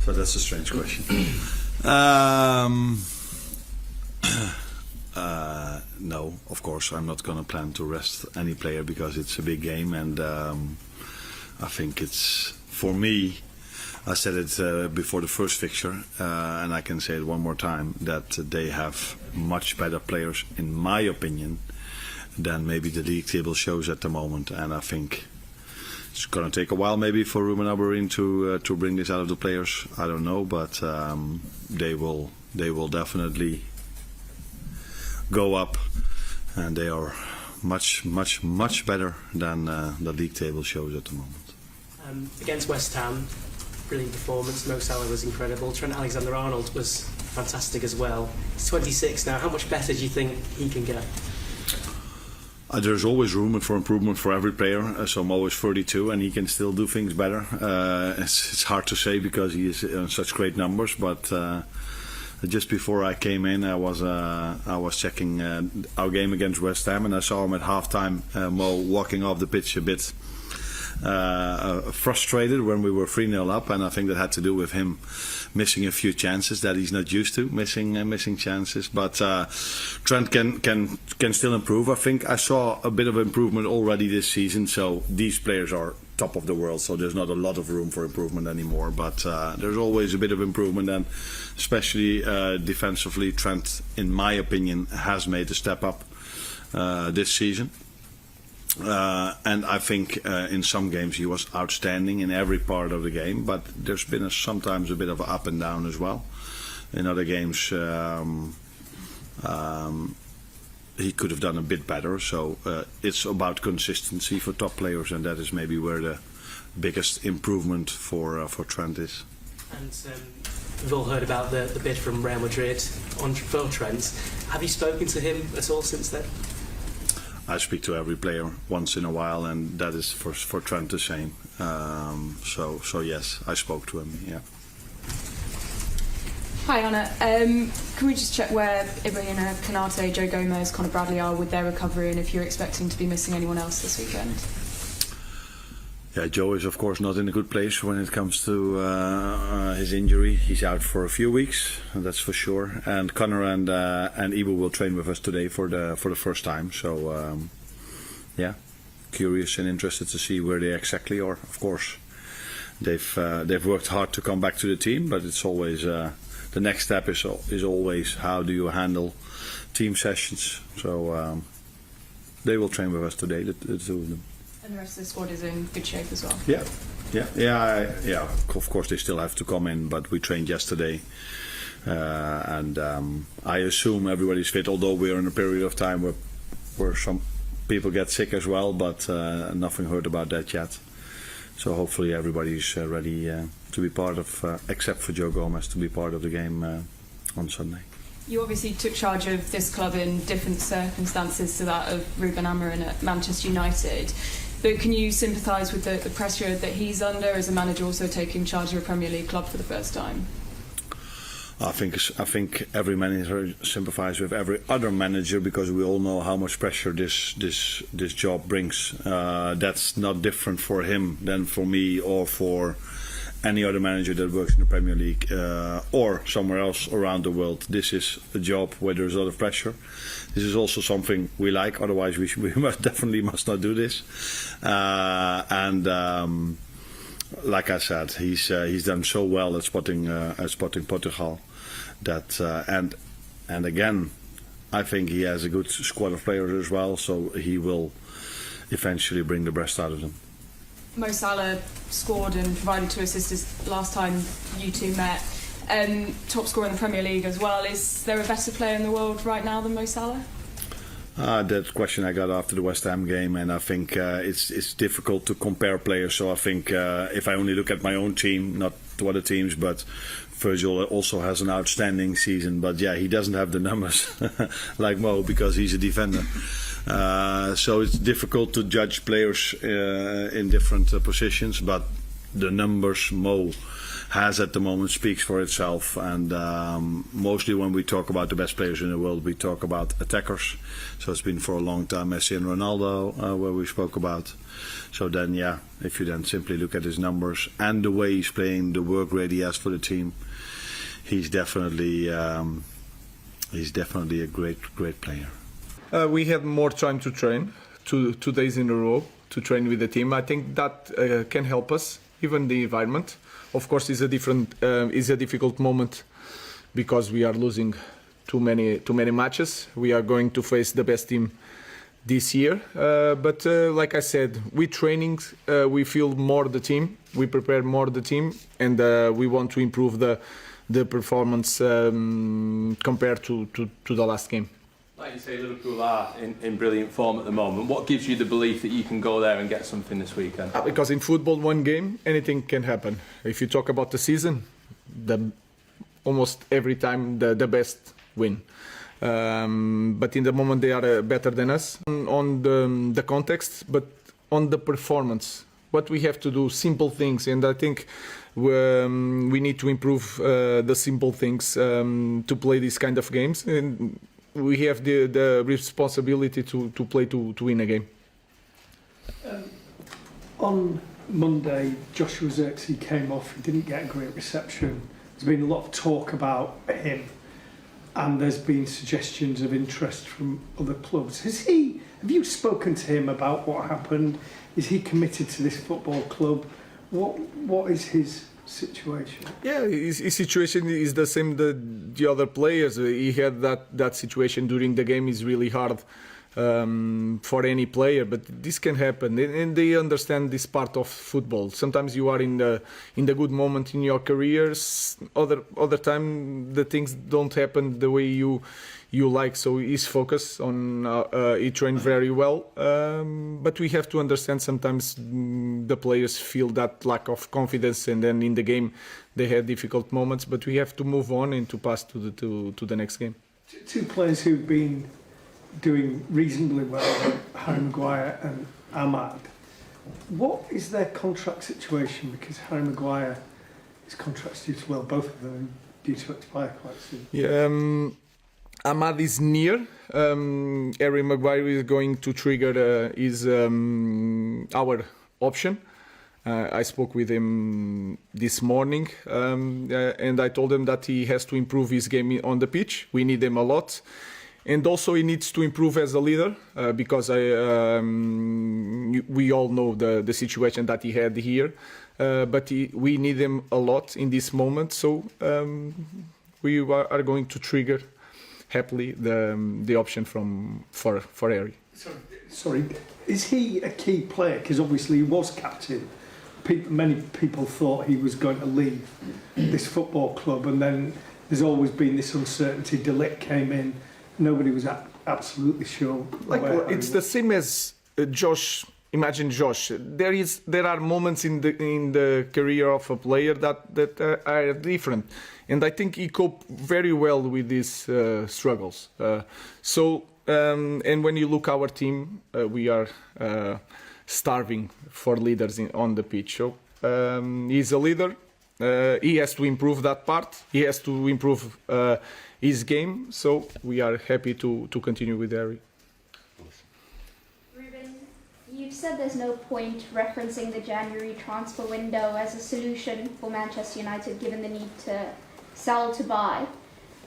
So that's a strange question. No, of course I'm not going to plan to rest any player because it's a big game, and I think it's, for me, I said it before the first fixture, and I can say it one more time, that they have much better players, in my opinion, than maybe the league table shows at the moment. And I think it's going to take a while maybe for Ruben Amorim to bring this out of the players. I don't know, but they will definitely go up, and they are much better than the league table shows at the moment. Against West Ham, brilliant performance. Mo Salah was incredible. Trent Alexander-Arnold was fantastic as well. He's 26 now. How much better do you think he can get? There's always room for improvement for every player. So Mo is 32 and he can still do things better. It's hard to say because he is on such great numbers, but just before I came in, I was checking our game against West Ham, and I saw him at halftime, Mo walking off the pitch a bit frustrated when we were 3-0 up, and I think that had to do with him missing a few chances that he's not used to, missing chances. But Trent can still improve. I think I saw a bit of improvement already this season. So these players are top of the world, so there's not a lot of room for improvement anymore. But there's always a bit of improvement, and especially defensively, Trent, in my opinion, has made a step up this season. And I think in some games he was outstanding in every part of the game, but there's been sometimes a bit of up and down as well. In other games he could have done a bit better, so it's about consistency for top players, and that is maybe where the biggest improvement for Trent is. And we've all heard about the bid from Real Madrid for Trent. Have you spoken to him at all since then? I speak to every player once in a while, and that is for Trent the same. So yes, I spoke to him. Yeah. Hi Anna, can we just check where Ibrahim Konate, Joe Gomez, Conor Bradley are with their recovery, and if you're expecting to be missing anyone else this weekend? Yeah, Joe is of course not in a good place when it comes to his injury. He's out for a few weeks, that's for sure. And Conor and Ibu will train with us today for the first time. So yeah, curious and interested to see where they exactly are. Of course, they've worked hard to come back to the team, but it's always the next step is always how do you handle team sessions. So they will train with us today, the two of them. And the rest of the squad is in good shape as well? Yeah. Of course they still have to come in, but we trained yesterday, and I assume everybody's fit, although we're in a period of time where some people get sick as well, but nothing heard about that yet. So hopefully everybody's ready to be part of, except for Joe Gomez, to be part of the game on Sunday. You obviously took charge of this club in different circumstances to that of Ruben Amorim at Manchester United. But can you sympathise with the pressure that he's under as a manager, also taking charge of a Premier League club for the first time? I think every manager sympathises with every other manager, because we all know how much pressure this job brings. That's not different for him than for me or for any other manager that works in the Premier League or somewhere else around the world. This is a job where there's a lot of pressure. This is also something we like, otherwise we definitely must not do this. And like I said, he's done so well at Sporting Portugal that and again, I think he has a good squad of players as well, so he will eventually bring the best out of them. Mo Salah scored and provided 2 assists last time you two met. Top scorer in the Premier League as well. Is there a better player in the world right now than Mo Salah? That question I got after the West Ham game, and I think it's difficult to compare players. So I think if I only look at my own team, not to other teams, but Virgil also has an outstanding season. But yeah, he doesn't have the numbers like Mo because he's a defender. So it's difficult to judge players in different positions, but the numbers Mo has at the moment speaks for itself. And mostly when we talk about the best players in the world, we talk about attackers. So it's been for a long time Messi and Ronaldo where we spoke about. So then, yeah, if you then simply look at his numbers and the way he's playing, the work rate he has for the team, he's definitely a great player. We had more time to train, two days in a row to train with the team. I think that can help us, even the environment. Of course, is a difficult moment because we are losing too many matches. We are going to face the best team this year. But like I said, with trainings, we feel more the team, we prepare more the team, and we want to improve the performance compared to the last game. Like you say, Liverpool are in brilliant form at the moment. What gives you the belief that you can go there and get something this weekend? Because in football, one game, anything can happen. If you talk about the season, almost every time the best win. But in the moment they are better than us on the context, but on the performance. What we have to do, simple things, and I think we need to improve the simple things to play these kind of games. And we have the responsibility to play to win a game. On Monday, Joshua Zirkzee came off. He didn't get a great reception. There's been a lot of talk about him, and there's been suggestions of interest from other clubs. Have you spoken to him about what happened? Is he committed to this football club? What is his situation? Yeah, his situation is the same the other players. He had that situation during the game. Is really hard for any player, but this can happen, and they understand this part of football. Sometimes you are in the good moment in your careers. Other time the things don't happen the way you like. So he's focused on. He trained very well, but we have to understand sometimes the players feel that lack of confidence, and then in the game they had difficult moments. But we have to move on and to pass to the next game. Two players who've been doing reasonably well, Harry Maguire and Ahmad. What is their contract situation? Because Harry Maguire, his contract's due to, well, both of them are due to expire quite soon. Yeah, Ahmad is near. Harry Maguire is going to trigger our option. I spoke with him this morning, and I told him that he has to improve his game on the pitch. We need him a lot. And also he needs to improve as a leader because we all know the situation that he had here. But we need him a lot in this moment. So we are going to trigger happily the option for Harry. Sorry, is he a key player? Because obviously he was captain. Many people thought he was going to leave this football club, and then there's always been this uncertainty. De Ligt came in. Nobody was absolutely sure. It's the same as Josh. Imagine Josh. There are moments in the career of a player that are different, and I think he coped very well with these struggles. And when you look our team, we are starving for leaders on the pitch. So he's a leader. He has to improve that part. He has to improve his game. So we are happy to continue with Harry. Ruben, you've said there's no point referencing the January transfer window as a solution for Manchester United, given the need to sell to buy.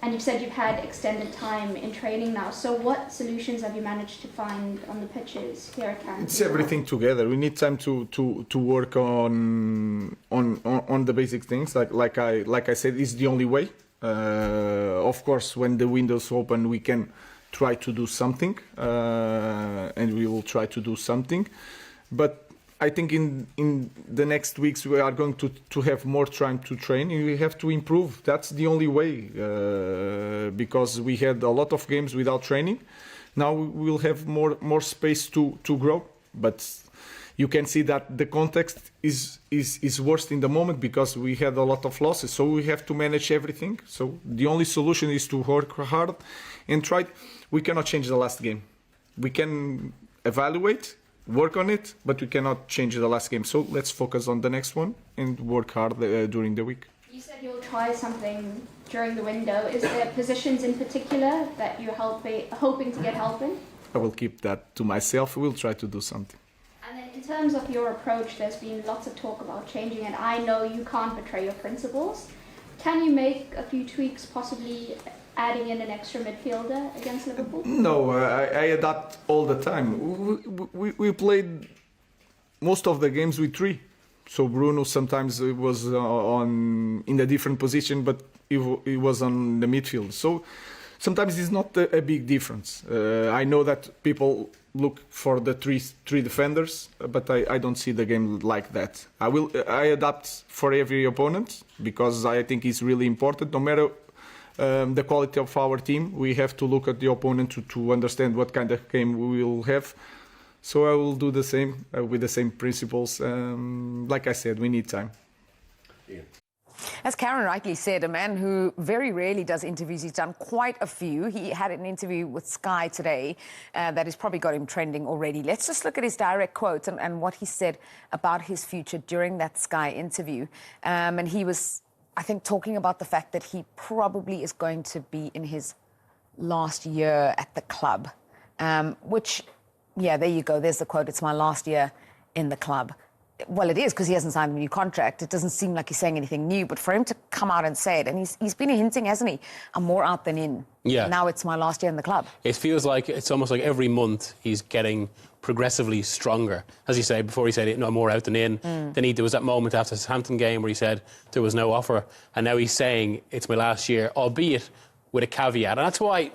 And you've said you've had extended time in training now. So what solutions have you managed to find on the pitches here at Camp? It's everything together. We need time to work on the basic things. Like I said, it's the only way. Of course, when the windows open, we can try to do something, and we will try to do something. But I think in the next weeks we are going to have more time to train, and we have to improve. That's the only way, because we had a lot of games without training. Now we will have more space to grow. But you can see that the context is worse in the moment because we had a lot of losses. So we have to manage everything. So the only solution is to work hard and try. We cannot change the last game. We can evaluate, work on it, but we cannot change the last game. So let's focus on the next one and work hard during the week. try something during the window. Is there positions in particular that you're hoping to get help in? I will keep that to myself. We'll try to do something. And then in terms of your approach, there's been lots of talk about changing it. I know you can't betray your principles. Can you make a few tweaks, possibly adding in an extra midfielder against Liverpool? No, I adapt all the time. We played most of the games with 3. So Bruno sometimes was in a different position, but he was on the midfield. So sometimes it's not a big difference. I know that people look for the three defenders, but I don't see the game like that. I adapt for every opponent because I think it's really important. No matter the quality of our team, we have to look at the opponent to understand what kind of game we will have. So I will do the same with the same principles. Like I said, we need time. Yeah. As Karen rightly said, a man who very rarely does interviews. He's done quite a few. He had an interview with Sky today that has probably got him trending already. Let's just look at his direct quote and what he said about his future during that Sky interview. And he was, I think, talking about the fact that he probably is going to be in his last year at the club, which... Yeah, there you go. There's the quote. It's my last year in the club. Well, it is because he hasn't signed a new contract. It doesn't seem like he's saying anything new. But for him to come out and say it, and he's been hinting, hasn't he? I'm more out than in. Yeah. Now it's my last year in the club. It feels like it's almost like every month he's getting progressively stronger. As you say, before he said, no, more out than in. Then there was that moment after the Southampton game where he said there was no offer. And now he's saying it's my last year, albeit with a caveat. And that's why,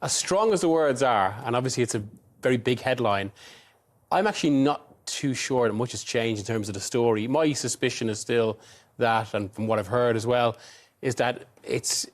as strong as the words are, and obviously it's a very big headline, I'm actually not too sure that much has changed in terms of the story. My suspicion is still that, and from what I've heard as well, is that it's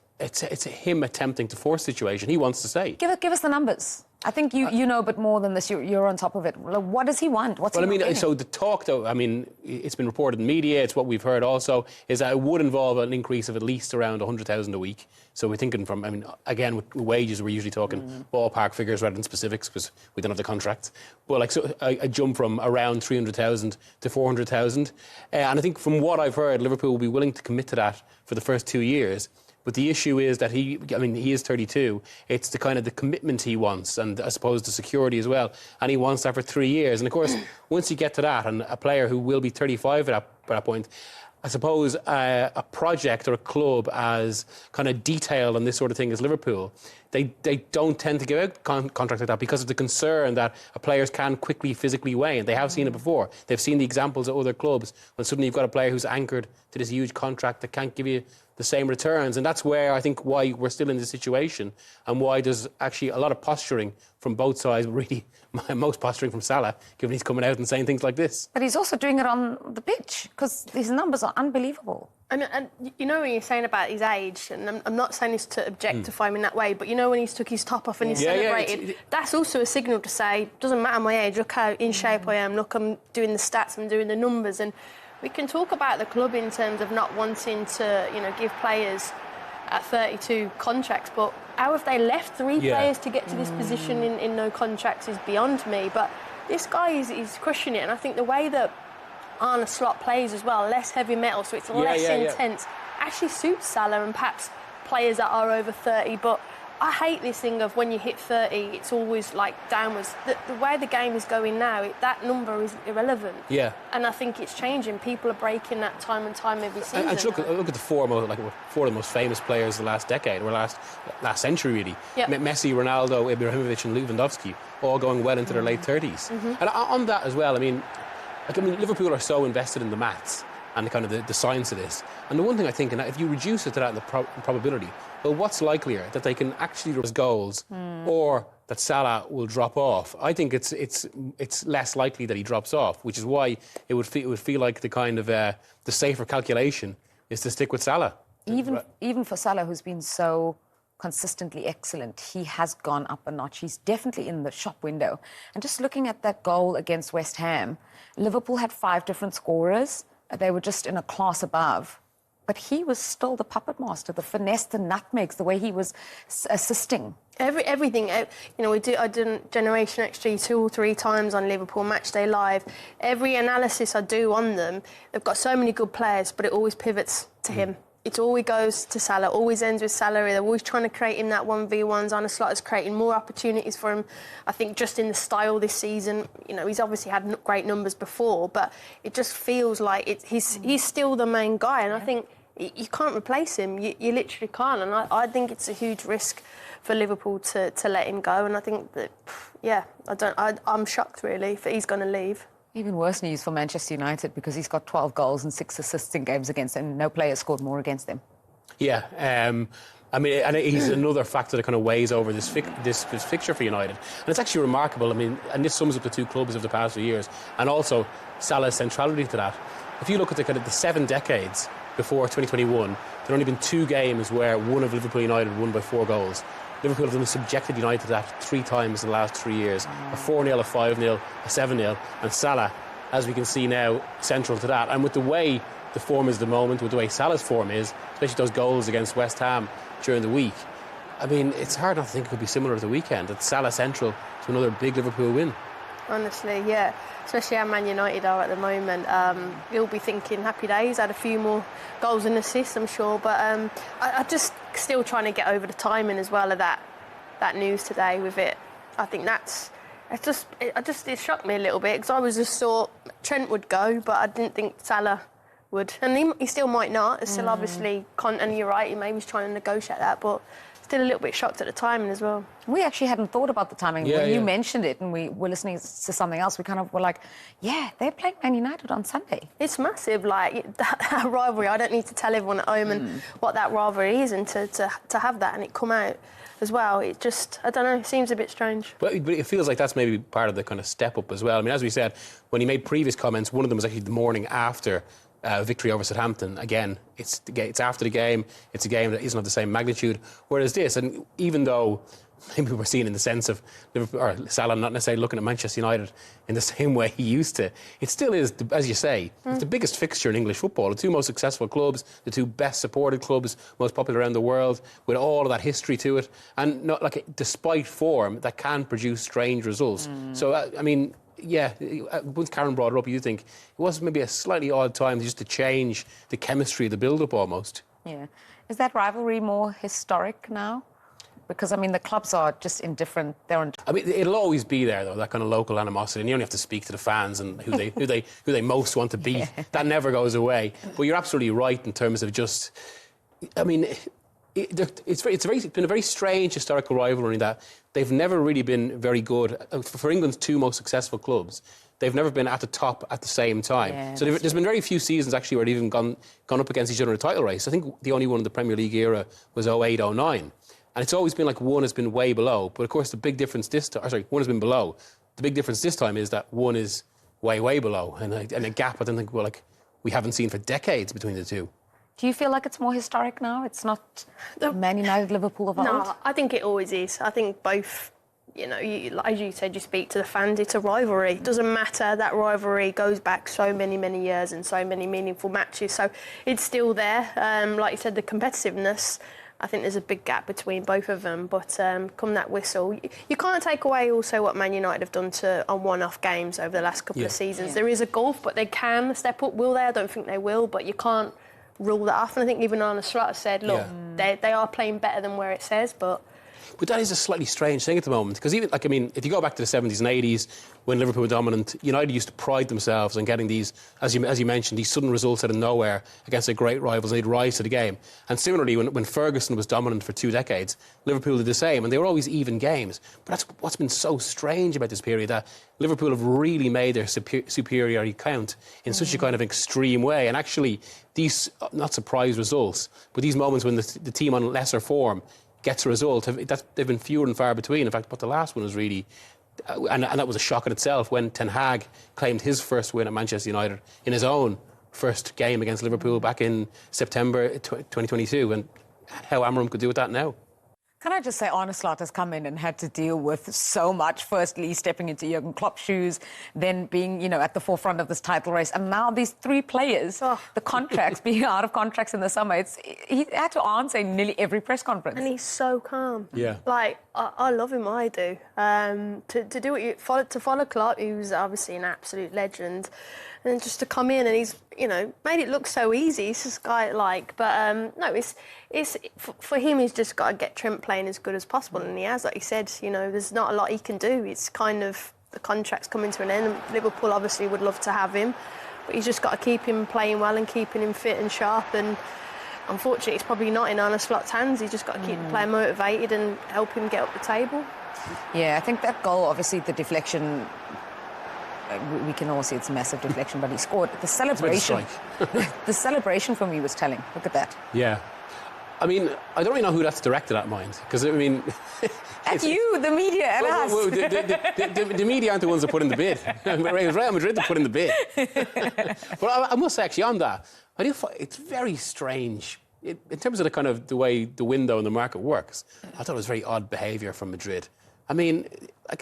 him attempting to force the situation. He wants to say. Give us the numbers. I think you know a bit more than this. You're on top of it. What does he want? What's he getting? So the talk, though, I mean, it's been reported in media, it's what we've heard also, is that it would involve an increase of at least around 100,000 a week. So we're thinking from, I mean, again, with wages, we're usually talking ballpark figures rather than specifics because we don't have the contract. But like, so a jump from around 300,000 to 400,000. And I think from what I've heard, Liverpool will be willing to commit to that for the first 2 years. But the issue is that he is 32. It's the kind of the commitment he wants, and I suppose the security as well. And he wants that for 3 years. And of course, once you get to that, and a player who will be 35 at that point, I suppose a project or a club as kind of detailed on this sort of thing as Liverpool, they don't tend to give out contracts like that because of the concern that players can quickly physically wane. They have seen it before. They've seen the examples at other clubs when suddenly you've got a player who's anchored to this huge contract that can't give you the same returns. And that's where I think why we're still in this situation and why there's actually a lot of posturing from both sides, really most posturing from Salah, given he's coming out and saying things like this. But he's also doing it on the pitch because his numbers are unbelievable. And you know when you're saying about his age, and I'm not saying this to objectify him in that way, but you know when he's took his top off and he's celebrated, that's also a signal to say, doesn't matter my age, look how in shape I am, look, I'm doing the stats, I'm doing the numbers. And we can talk about the club in terms of not wanting to, give players at 32 contracts, but how have they left three players to get to this position in no contracts is beyond me. But this guy is crushing it, and I think the way that Arne Slot plays as well, less heavy metal, so it's less intense, actually suits Salah and perhaps players that are over 30. But I hate this thing of when you hit 30, it's always like downwards. The way the game is going now, that number is irrelevant. Yeah. And I think it's changing. People are breaking that time and time every season. And look at the four of the most famous players of the last decade, or last century, really. Yep. Messi, Ronaldo, Ibrahimovic and Lewandowski, all going well into their late 30s. And on that as well, I mean, Liverpool are so invested in the maths and the kind of the science of this. And the one thing I think, and if you reduce it to that in the probability, well, what's likelier, that they can actually do goals or that Salah will drop off? I think it's less likely that he drops off, which is why it would feel like the kind of the safer calculation is to stick with Salah. Even for Salah, who's been so consistently excellent, he has gone up a notch. He's definitely in the shop window. And just looking at that goal against West Ham, Liverpool had 5 different scorers. They were just in a class above. But he was still the puppet master, the finesse, the nutmegs, the way he was assisting. Everything. I did Generation XG 2 or 3 times on Liverpool Matchday Live. Every analysis I do on them, they've got so many good players, but it always pivots to him. It always goes to Salah, always ends with Salah. They're always trying to create him that 1v1s. Arne Slot's creating more opportunities for him, I think, just in the style this season. You know, he's obviously had great numbers before, but it just feels like he's still the main guy, and I think you can't replace him. You literally can't, and I think it's a huge risk for Liverpool to let him go, and I think that, yeah, I'm shocked, really, that he's going to leave. Even worse news for Manchester United because he's got 12 goals and 6 assists in games against them, and no player scored more against them. Yeah, I mean, and he's another factor that kind of weighs over this fixture for United. And it's actually remarkable, I mean, and this sums up the two clubs of the past few years, and also Salah's centrality to that. If you look at the 7 decades before 2021, there have only been 2 games where one of Liverpool United won by 4 goals. Liverpool have only subjected United to that 3 times in the last 3 years. A 4-0, a 5-0, a 7-0. And Salah, as we can see now, central to that. And with the way the form is at the moment, with the way Salah's form is, especially those goals against West Ham during the week, I mean, it's hard not to think it could be similar to the weekend. It's Salah central to another big Liverpool win. Honestly, yeah. Especially how Man United are at the moment. You'll be thinking happy days, had a few more goals and assists, I'm sure. But I just still trying to get over the timing as well of that news today with it. I think it shocked me a little bit because I was just thought Trent would go, but I didn't think Salah would. And he still might not. It's still obviously, and you're right, he maybe was trying to negotiate that, but still a little bit shocked at the timing as well. We actually hadn't thought about the timing. When you mentioned it and we were listening to something else, we kind of were like, yeah, they're playing Man United on Sunday. It's massive, like, that rivalry. I don't need to tell everyone at home and what that rivalry is, and to have that and it come out as well. It just, I don't know, it seems a bit strange. But it feels like that's maybe part of the kind of step up as well. I mean, as we said, when he made previous comments, one of them was actually the morning after victory over Southampton. Again, it's after the game. It's a game that isn't of the same magnitude. Whereas this, and even though maybe we're seeing in the sense of Liverpool, or Salah not necessarily looking at Manchester United in the same way he used to, it still is, as you say, it's the biggest fixture in English football. The 2 most successful clubs, the 2 best supported clubs, most popular around the world, with all of that history to it, and not like despite form that can produce strange results. So I mean, yeah, once Karen brought it up, you think it was maybe a slightly odd time just to change the chemistry of the build-up almost. Yeah. Is that rivalry more historic now? Because, I mean, the clubs are just indifferent. I mean, it'll always be there, though, that kind of local animosity, and you only have to speak to the fans and who they most want to beat. Yeah. That never goes away. But you're absolutely right in terms of just, I mean, it's been a very strange historical rivalry in that they've never really been very good. For England's 2 most successful clubs, they've never been at the top at the same time. Yeah, so there's been very few seasons, actually, where they've even gone up against each other in a title race. I think the only one in the Premier League era was 08-09. And it's always been like one has been way below. But, of course, the big difference this time... Sorry, one has been below. The big difference this time is that one is way, way below. And a gap I don't think we haven't seen for decades between the 2. Do you feel like it's more historic now? It's not Man United, Liverpool of old? No, I think it always is. I think both, as you said, you speak to the fans, it's a rivalry. It doesn't matter. That rivalry goes back so many, many years and so many meaningful matches. So it's still there. Like you said, the competitiveness, I think there's a big gap between both of them. But come that whistle, you can't take away also what Man United have done on one-off games over the last couple of seasons. Yeah. There is a gulf, but they can step up. Will they? I don't think they will, but you can't rule that off. And I think even Arne Slot said, look, they are playing better than where it says, but that is a slightly strange thing at the moment, because even, if you go back to the 70s and 80s, when Liverpool were dominant, United used to pride themselves on getting these, as you mentioned, these sudden results out of nowhere against their great rivals. They'd rise to the game. And similarly, when Ferguson was dominant for 2 decades, Liverpool did the same, and they were always even games. But that's what's been so strange about this period, that Liverpool have really made their superiority count in such a kind of extreme way. And actually, these, not surprise results, but these moments when the team on lesser form gets a result, they've been fewer and far between. In fact, but the last one was really... And that was a shock in itself when Ten Hag claimed his first win at Manchester United in his own first game against Liverpool back in September 2022, and how Amorim could do with that now. Can I just say, Arne Slot has come in and had to deal with so much. Firstly, stepping into Jurgen Klopp's shoes, then being, at the forefront of this title race, and now these 3 players, the contracts, being out of contracts in the summer. He had to answer in nearly every press conference. And he's so calm. Yeah. Like, I love him. I do. To do what you follow Klopp, who's obviously an absolute legend, and just to come in and he's made it look so easy. He's just guy but no, it's for him. He's just got to get Trent playing as good as possible, and he has. Like you said, there's not a lot he can do. It's kind of the contract's coming to an end. And Liverpool obviously would love to have him, but he's just got to keep him playing well and keeping him fit and sharp. And unfortunately, it's probably not in Arne Slot's hands. He's just got to keep the player motivated and help him get up the table. Yeah, I think that goal, obviously the deflection, we can all see it's a massive deflection, but he scored. The celebration, the celebration for me was telling. Look at that. Yeah. I mean, I don't really know who that's directed at, mind, because, I mean... At you, the media, at us. Well, the media aren't the ones that put in the bid. It was Real Madrid that put in the bid. But I must say, actually, on that, I do find it's very strange. In terms of the kind of the way the window and the market works, I thought it was very odd behaviour from Madrid. I mean,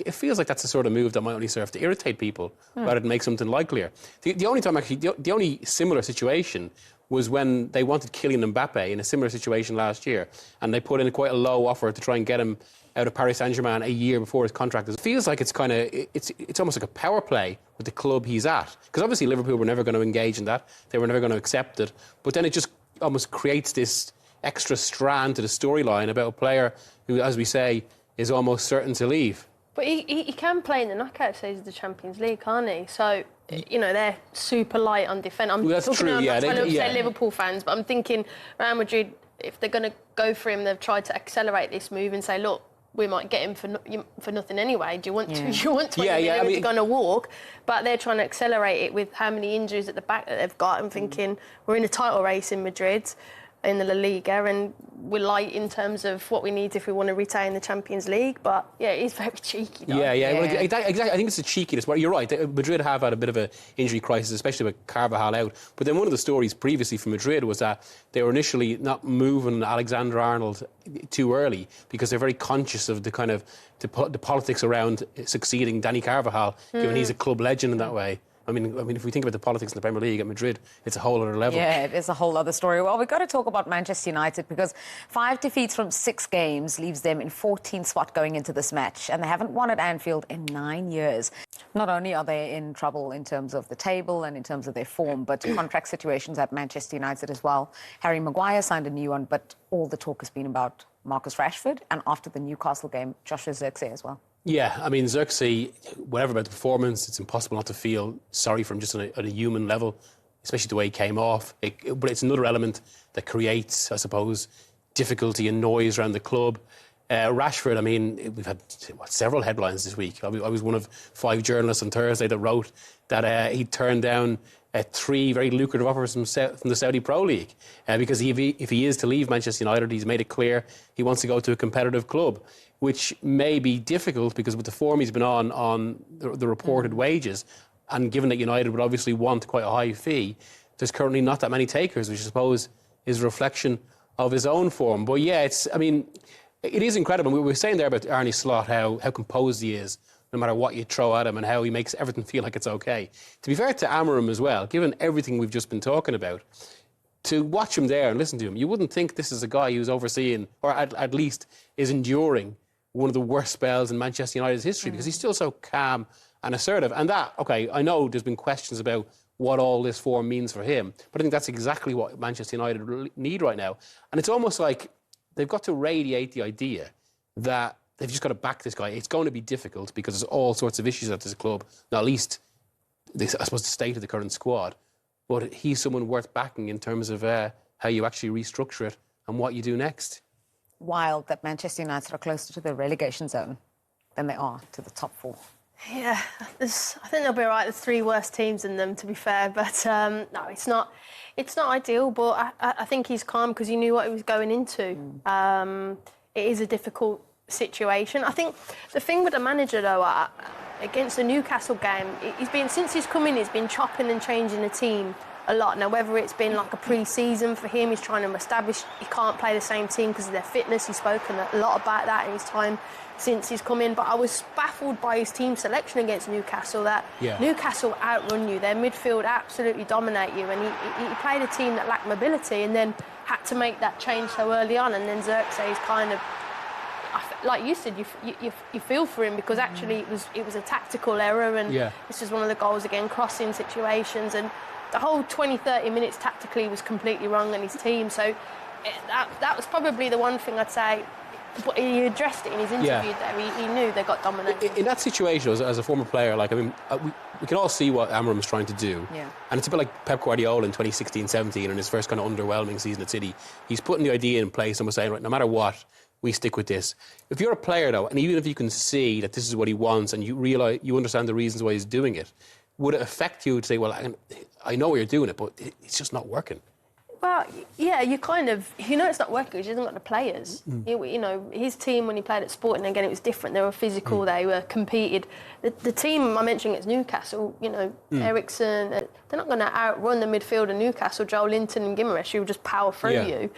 it feels like that's the sort of move that might only serve to irritate people rather than make something likelier. The only time, actually, the only similar situation was when they wanted Kylian Mbappe in a similar situation last year, and they put in quite a low offer to try and get him out of Paris Saint-Germain a year before his contract. It feels like it's kind of, it's almost like a power play with the club he's at. Because obviously Liverpool were never going to engage in that. They were never going to accept it. But then it just almost creates this extra strand to the storyline about a player who, as we say, is almost certain to leave. But he can play in the knockout stage of the Champions League, can't he? So, they're super light on defence. I'm that's talking true, I'm yeah. not trying to upset Liverpool fans, but I'm thinking Real Madrid, if they're going to go for him, they've tried to accelerate this move and say, look, we might get him for nothing anyway. Do you want to? You want 20 million if you're going to walk? But they're trying to accelerate it with how many injuries at the back that they've got. I'm thinking we're in a title race in Madrid, in the La Liga, and we're light in terms of what we need if we want to retain the Champions League. But yeah, it's very cheeky. Though. Yeah. Well, exactly. I think it's a cheekiness. But you're right. Madrid have had a bit of an injury crisis, especially with Carvajal out. But then one of the stories previously from Madrid was that they were initially not moving Alexander Arnold too early because they're very conscious of the kind of the politics around succeeding Dani Carvajal, given he's a club legend in that way. I mean, if we think about the politics in the Premier League at Madrid, it's a whole other level. Yeah, it is a whole other story. Well, we've got to talk about Manchester United because 5 defeats from 6 games leaves them in 14th spot going into this match, and they haven't won at Anfield in 9 years. Not only are they in trouble in terms of the table and in terms of their form, but contract situations at Manchester United as well. Harry Maguire signed a new one, but all the talk has been about Marcus Rashford, and after the Newcastle game, Joshua Zirkzee as well. Yeah, I mean, Zirkzee, whatever about the performance, it's impossible not to feel sorry for him just on a human level, especially the way he came off. But it's another element that creates, I suppose, difficulty and noise around the club. Rashford, I mean, we've had several headlines this week. I was one of 5 journalists on Thursday that wrote that he turned down 3 very lucrative offers from the Saudi Pro League because if he is to leave Manchester United, he's made it clear he wants to go to a competitive club, which may be difficult because with the form he's been on the reported wages, and given that United would obviously want quite a high fee, there's currently not that many takers, which I suppose is a reflection of his own form. But yeah, it is incredible. We were saying there about Arne Slot, how composed he is, no matter what you throw at him, and how he makes everything feel like it's okay. To be fair to Amorim as well, given everything we've just been talking about, to watch him there and listen to him, you wouldn't think this is a guy who's overseeing, or at least is enduring, one of the worst spells in Manchester United's history, because he's still so calm and assertive. And that, OK, I know there's been questions about what all this form means for him, but I think that's exactly what Manchester United need right now. And it's almost like they've got to radiate the idea that they've just got to back this guy. It's going to be difficult because there's all sorts of issues at this club, not least, I suppose, the state of the current squad. But he's someone worth backing in terms of how you actually restructure it and what you do next. Wild that Manchester United are closer to the relegation zone than they are to the top 4. Yeah, I think they'll be all right. There's 3 worse teams in them, to be fair. But no, it's not ideal. But I think he's calm because he knew what he was going into. It is a difficult situation. I think the thing with the manager, though, against the Newcastle game, since he's come in, he's been chopping and changing the team a lot. Now, whether it's been like a pre-season for him, he's trying to establish he can't play the same team because of their fitness. He's spoken a lot about that in his time since he's come in. But I was baffled by his team selection against Newcastle, that Newcastle outrun you. Their midfield absolutely dominate you. And he played a team that lacked mobility and then had to make that change so early on. And then Zirkzee is kind of... like you said, you feel for him because actually it was a tactical error, and this was one of the goals again, crossing situations, and the whole 20-30 minutes tactically was completely wrong in his team. So that was probably the one thing I'd say. But he addressed it in his interview there. He knew they got dominated. In that situation, as a former player, like, I mean, we can all see what Amorim's trying to do. Yeah. And it's a bit like Pep Guardiola in 2016-17 in his first kind of underwhelming season at City. He's putting the idea in place and was saying, right, no matter what, we stick with this. If you're a player, though, and even if you can see that this is what he wants and you realise, you understand the reasons why he's doing it, would it affect you to say, well, I know you're doing it, but it's just not working? Well, yeah, you kind of, you know it's not working because you haven't got the players. You know, his team when he played at Sporting, again, it was different. They were physical, they were competed. The team I mentioned against Newcastle, you know, Eriksen, they're not going to outrun the midfield of Newcastle, Joe Linton and Guimaraes, who will just power through you.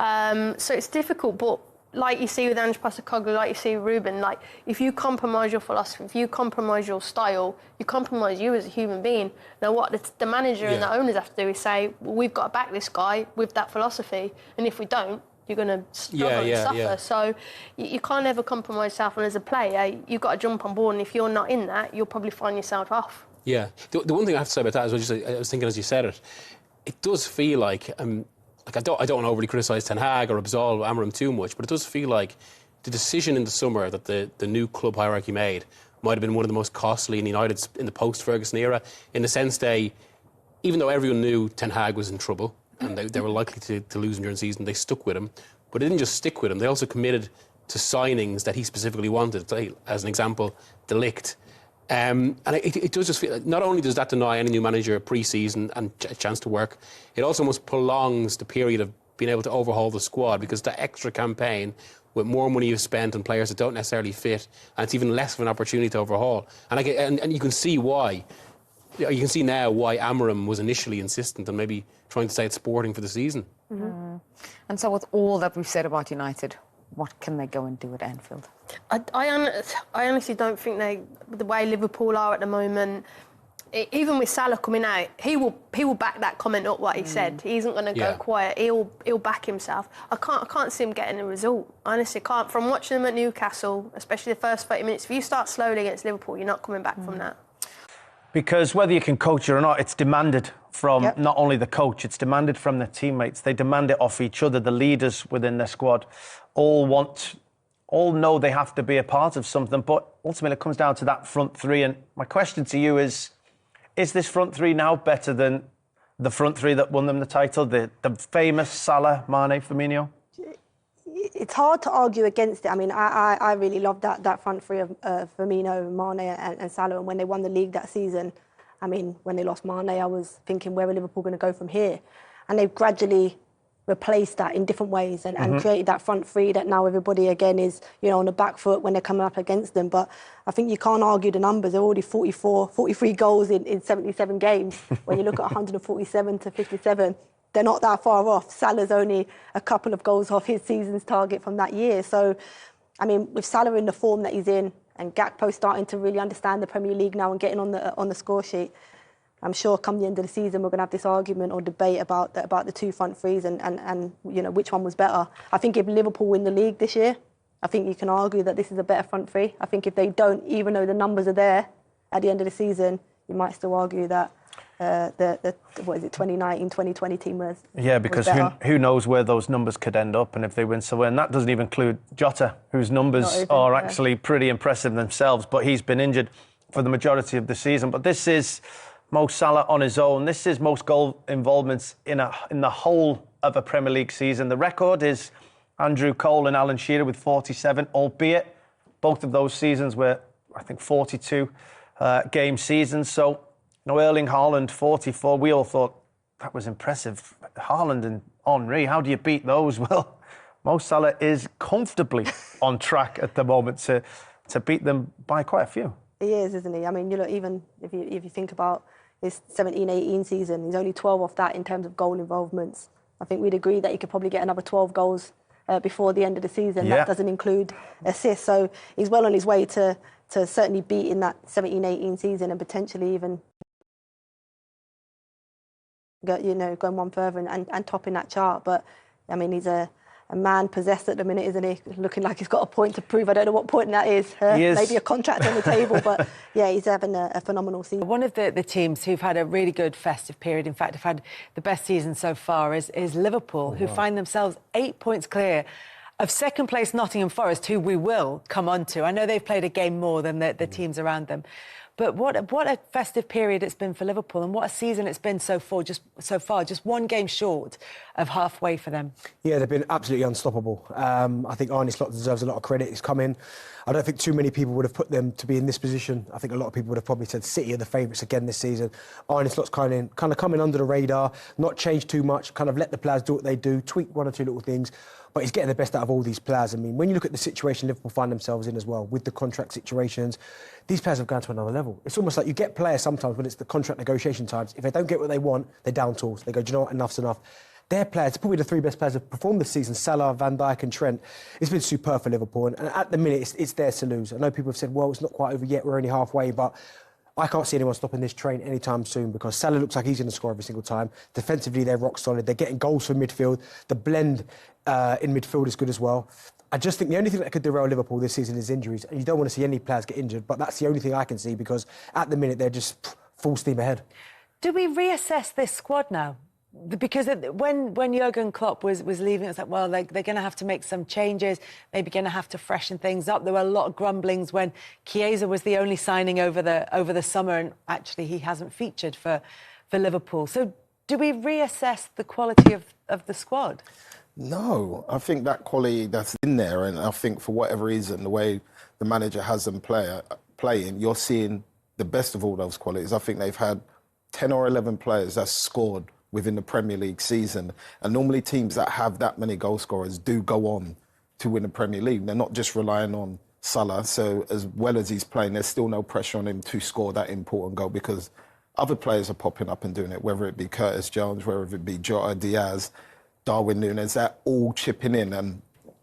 So it's difficult, but like you see with Ange Postecoglou, like you see with Ruben, like if you compromise your philosophy, if you compromise your style, you compromise you as a human being. Now what the manager and the owners have to do is say, well, we've got to back this guy with that philosophy, and if we don't, you're going to struggle and suffer. So you can't ever compromise yourself, and as a player, you've got to jump on board, and if you're not in that, you'll probably find yourself off. Yeah. The one thing I have to say about that is, I was thinking as you said it does feel like I don't want to overly criticise Ten Hag or absolve Amorim too much, but it does feel like the decision in the summer that the new club hierarchy made might have been one of the most costly in United in the post-Ferguson era, in the sense even though everyone knew Ten Hag was in trouble and they were likely to lose him during the season, they stuck with him. But they didn't just stick with him, they also committed to signings that he specifically wanted. As an example, De Ligt. And it does just feel like not only does that deny any new manager a pre-season and a chance to work, it also almost prolongs the period of being able to overhaul the squad, because that extra campaign with more money you've spent on players that don't necessarily fit, and it's even less of an opportunity to overhaul. And you can see why. You can see now why Amorim was initially insistent on maybe trying to stay at Sporting for the season. And so with all that we've said about United, what can they go and do at Anfield? I honestly don't think the way Liverpool are at the moment, even with Salah coming out, he will back that comment up, what he said. He isn't going to go quiet. He'll back himself. I can't see him getting a result. I honestly can't. From watching them at Newcastle, especially the first 30 minutes, if you start slowly against Liverpool, you're not coming back from that. Because whether you can coach it or not, it's demanded from not only the coach, it's demanded from the teammates. They demand it off each other. The leaders within their squad all know they have to be a part of something. But ultimately, it comes down to that front three. And my question to you is this front three now better than the front three that won them the title? The famous Salah, Mane, Firmino? It's hard to argue against it. I mean, I really love that front three of Firmino, Mane and Salah. And when they won the league that season, I mean, when they lost Mane, I was thinking, where are Liverpool going to go from here? And they've gradually replaced that in different ways and created that front three that now everybody, again, is, you know, on the back foot when they're coming up against them. But I think you can't argue the numbers. They're already 43 goals in 77 games. When you look at 147 to 57, they're not that far off. Salah's only a couple of goals off his season's target from that year. So, I mean, with Salah in the form that he's in and Gakpo starting to really understand the Premier League now and getting on the score sheet, I'm sure come the end of the season we're going to have this argument or debate about the two front threes and you know, which one was better. I think if Liverpool win the league this year, I think you can argue that this is a better front three. I think if they don't, even though the numbers are there at the end of the season, you might still argue that the 2019-2020 team was because was who knows where those numbers could end up, and if they win so, and that doesn't even include Jota, whose numbers are actually pretty impressive themselves, but he's been injured for the majority of the season. But this is Mo Salah on his own. This is most goal involvements in the whole of a Premier League season. The record is Andrew Cole and Alan Shearer with 47, albeit both of those seasons were, I think, 42 game seasons. So, you know, Erling Haaland, 44, we all thought that was impressive. Haaland and Henry, how do you beat those? Well, Mo Salah is comfortably on track at the moment to beat them by quite a few. He is, isn't he? I mean, you know, even if you think about his 17-18 season, he's only 12 off that in terms of goal involvements. I think we'd agree that he could probably get another 12 goals before the end of the season. That doesn't include assists. So he's well on his way to certainly beating that 17-18 season and potentially even going one further and topping that chart. But I mean, he's a a man possessed at the minute, isn't he? Looking like he's got a point to prove. I don't know what point that is. He is. Maybe a contract on the table, but yeah, he's having a phenomenal season. One of the teams who've had a really good festive period, in fact, have had the best season so far, is Liverpool, who find themselves 8 points clear of second place Nottingham Forest, who we will come on to. I know they've played a game more than the teams around them. But what a festive period it's been for Liverpool, and what a season it's been so far, just one game short of halfway for them. Yeah, they've been absolutely unstoppable. I think Arne Slot deserves a lot of credit. He's come in. I don't think too many people would have put them to be in this position. I think a lot of people would have probably said City are the favourites again this season. Arne Slot's kind of coming under the radar, not changed too much, kind of let the players do what they do, tweak one or two little things. But he's getting the best out of all these players. I mean, when you look at the situation Liverpool find themselves in as well, with the contract situations, these players have gone to another level. It's almost like you get players sometimes when it's the contract negotiation times. If they don't get what they want, they're down tools. They go, do you know what, enough's enough. Their players, probably the three best players who've performed this season, Salah, Van Dijk and Trent. It's been superb for Liverpool. And at the minute, it's theirs to lose. I know people have said, well, it's not quite over yet, we're only halfway, but I can't see anyone stopping this train anytime soon, because Salah looks like he's going to score every single time. Defensively, they're rock solid. They're getting goals from midfield. The blend in midfield is good as well. I just think the only thing that could derail Liverpool this season is injuries. And you don't want to see any players get injured, but that's the only thing I can see, because at the minute, they're just full steam ahead. Do we reassess this squad now? Because when Jurgen Klopp was leaving, it was like, well, they're going to have to make some changes, maybe going to have to freshen things up. There were a lot of grumblings when Chiesa was the only signing over the summer, and actually he hasn't featured for Liverpool. So do we reassess the quality of the squad? No, I think that quality that's in there, and I think for whatever reason, the way the manager has them playing, you're seeing the best of all those qualities. I think they've had 10 or 11 players that scored within the Premier League season. And normally teams that have that many goal scorers do go on to win the Premier League. They're not just relying on Salah. So as well as he's playing, there's still no pressure on him to score that important goal, because other players are popping up and doing it, whether it be Curtis Jones, whether it be Jota, Diaz, Darwin Núñez, they're all chipping in. And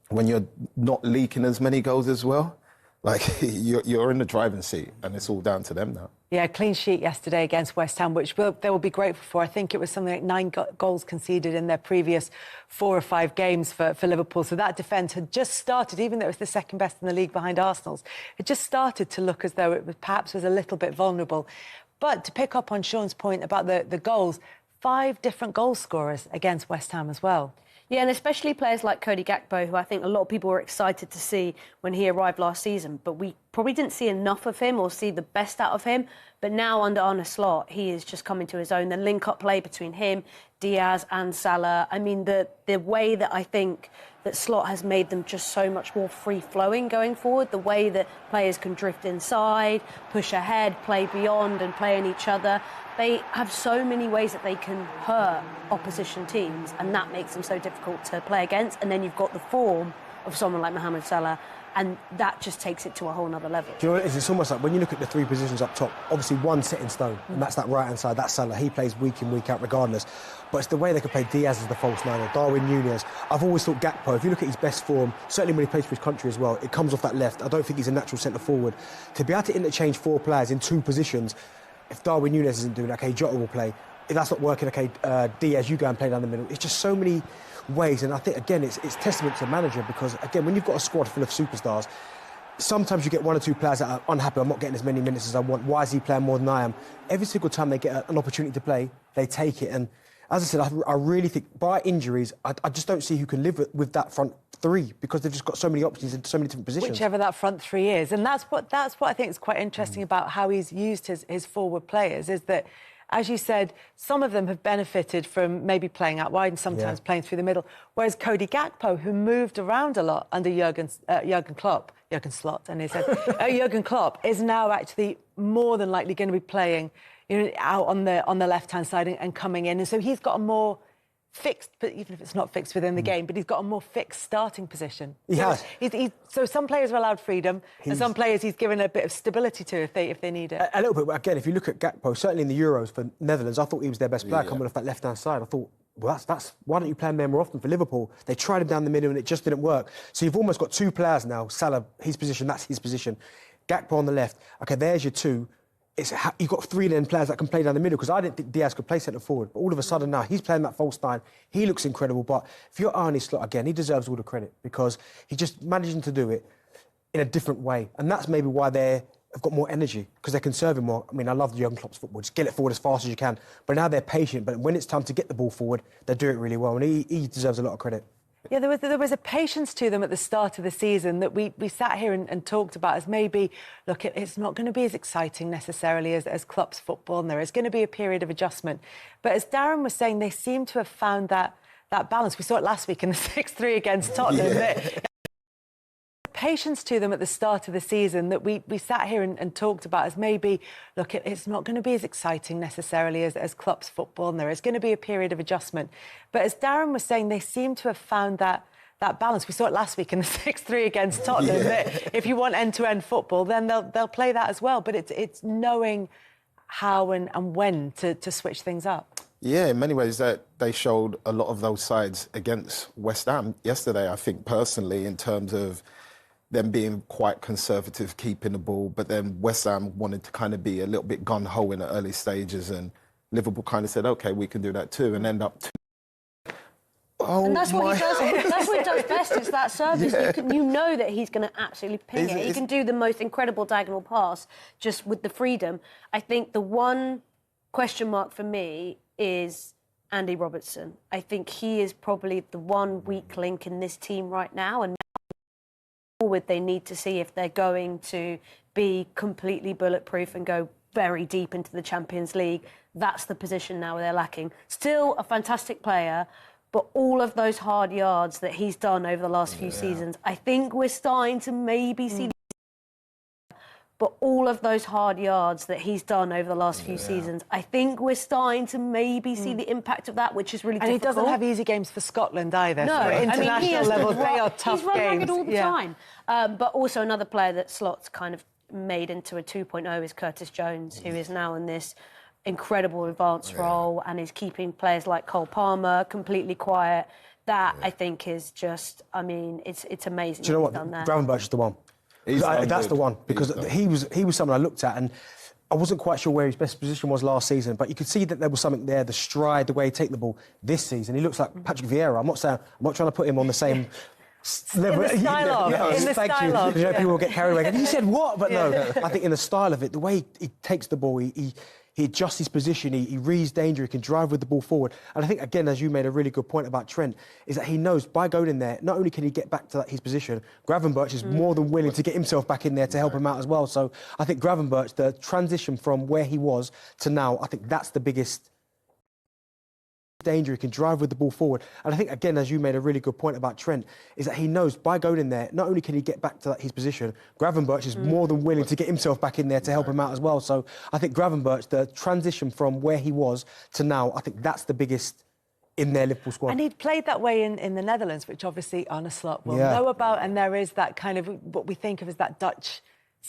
when you're not leaking as many goals as well, like you're in the driving seat, and it's all down to them now. Yeah, clean sheet yesterday against West Ham, which they will be grateful for. I think it was something like 9 goals conceded in their previous 4 or 5 games for Liverpool. So that defence had just started, even though it was the second best in the league behind Arsenal's, it just started to look as though it was perhaps a little bit vulnerable. But to pick up on Sean's point about the goals, 5 different goal scorers against West Ham as well. Yeah, and especially players like Cody Gakpo, who I think a lot of people were excited to see when he arrived last season. But we probably didn't see enough of him or see the best out of him. But now under Arne Slot, he is just coming to his own. The link-up play between him, Diaz and Salah. I mean, the way that I think that Slot has made them just so much more free-flowing going forward, the way that players can drift inside, push ahead, play beyond and play in each other. They have so many ways that they can hurt opposition teams, and that makes them so difficult to play against. And then you've got the form of someone like Mohamed Salah, and that just takes it to a whole nother level. Do you know what it is? It's almost like when you look at the 3 positions up top, obviously one set in stone, and that's that right-hand side, that's Salah. He plays week in, week out regardless. But it's the way they could play Diaz as the false nine, or Darwin Núñez. I've always thought Gakpo, if you look at his best form, certainly when he plays for his country as well, it comes off that left. I don't think he's a natural centre-forward. To be able to interchange 4 players in 2 positions, if Darwin Núñez isn't doing that, okay, Jota will play. If that's not working, okay, Diaz, you go and play down the middle. It's just so many ways, and I think, again, it's testament to the manager, because, again, when you've got a squad full of superstars, sometimes you get 1 or 2 players that are unhappy, I'm not getting as many minutes as I want, why is he playing more than I am? Every single time they get an opportunity to play, they take it, and as I said, I really think, by injuries, I just don't see who can live with that front 3, because they've just got so many options in so many different positions. Whichever that front 3 is. And that's what I think is quite interesting about how he's used his forward players, is that, as you said, some of them have benefited from maybe playing out wide and sometimes playing through the middle, whereas Cody Gakpo, who moved around a lot under Jurgen Klopp, Jurgen Klopp, is now actually more than likely going to be playing, out on the left-hand side and coming in. And so he's got a more fixed, but even if it's not fixed within the game, but he's got a more fixed starting position. He has. So some players are allowed freedom, and some players he's given a bit of stability to if they need it. A little bit, but again, if you look at Gakpo, certainly in the Euros for Netherlands, I thought he was their best player coming off that left-hand side. I thought, well, that's why don't you play him there more often for Liverpool? They tried him down the middle and it just didn't work. So you've almost got 2 players now. Salah, his position, that's his position. Gakpo on the left. Okay, there's your 2. you've got 3 then players that can play down the middle, because I didn't think Diaz could play centre forward. But all of a sudden now, he's playing that false 9. He looks incredible. But if you're Arne Slot, again, he deserves all the credit, because he's just managing to do it in a different way. And that's maybe why they've got more energy, because they're conserving more. I mean, I love the young Klopp's football. Just get it forward as fast as you can. But now they're patient. But when it's time to get the ball forward, they do it really well. And he deserves a lot of credit. Yeah, there was a patience to them at the start of the season that we sat here and talked about as maybe, look, it's not going to be as exciting necessarily as Klopp's football, and there is going to be a period of adjustment. But as Darren was saying, they seem to have found that balance. We saw it last week in the 6-3 against Tottenham. Yeah. Patience to them at the start of the season that we sat here and talked about as maybe, look, it's not going to be as exciting necessarily as Klopp's football, and there is going to be a period of adjustment. But as Darren was saying, they seem to have found that balance. We saw it last week in the 6-3 against Tottenham. Yeah. That if you want end-to-end football, then they'll play that as well. But it's knowing how and when to switch things up. Yeah, in many ways that they showed a lot of those sides against West Ham yesterday, I think, personally, in terms of them being quite conservative, keeping the ball, but then West Ham wanted to kind of be a little bit gun-ho in the early stages, and Liverpool kind of said, OK, we can do that too, and end up... And that's what he does. That's what he does best. It's that service. Yeah. You know that he's going to absolutely ping it. He can do the most incredible diagonal pass just with the freedom. I think the one question mark for me is Andy Robertson. I think he is probably the one weak link in this team right now, and forward they need to see if they're going to be completely bulletproof and go very deep into the Champions League. That's the position now where they're lacking. Still a fantastic player, but all of those hard yards that he's done over the last few seasons, I think we're starting to maybe see. But all of those hard yards that he's done over the last few seasons, I think we're starting to maybe see the impact of that, which is really difficult. And he doesn't have easy games for Scotland either. No, so international levels, they are tough he's run games. ragged all the time. But also another player that Slot's kind of made into a 2.0 is Curtis Jones, who is now in this incredible advanced role and is keeping players like Cole Palmer completely quiet. That, I think, is just, I mean, it's amazing. Do you know what? Done there. Gravenberch is the one. That's the one, because he was someone I looked at, and I wasn't quite sure where his best position was last season, but you could see that there was something there, the stride, the way he take the ball. This season, he looks like Patrick Vieira. I'm not trying to put him on the same level. In the style of. In the style of. You know, people will get carried away. You said what? But no, I think in the style of it, the way he takes the ball, he adjusts his position, he reads danger, he can drive with the ball forward. And I think, again, as you made a really good point about Trent, is that he knows by going in there, not only can he get back to his position, Gravenberch is more than willing to get himself back in there to help him out as well. So I think Gravenberch, the transition from where he was to now, I think that's the biggest danger. He can drive with the ball forward. And I think, again, as you made a really good point about Trent, is that he knows by going in there, not only can he get back to his position, Gravenberch is more than willing to get himself back in there to help him out as well. So I think Gravenberch, the transition from where he was to now, I think that's the biggest in their Liverpool squad. And he'd played that way in the Netherlands, which obviously Arne Slot will know about, and there is that kind of what we think of as that Dutch